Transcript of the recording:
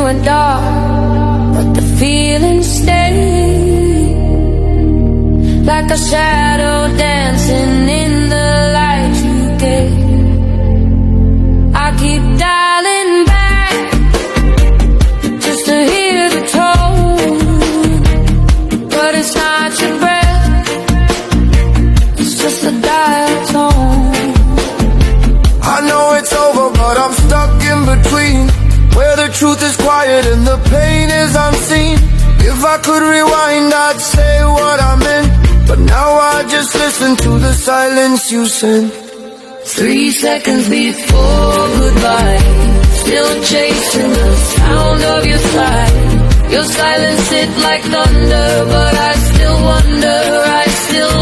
went dark, but the feeling stayed, like a shadow dancing in the light you gave. I keep dialing back just to hear the tone, but it's not your breath, it's just a dial tone. I know it's over, but I'm stuck in between, where the truth is quiet and the pain is unseen. If I could rewind, I'd say what I meant, but now I just listen to the silence you sent. 3 seconds before goodbye, still chasing the sound of your sigh. Your silence hit like thunder, but I still wonder, I still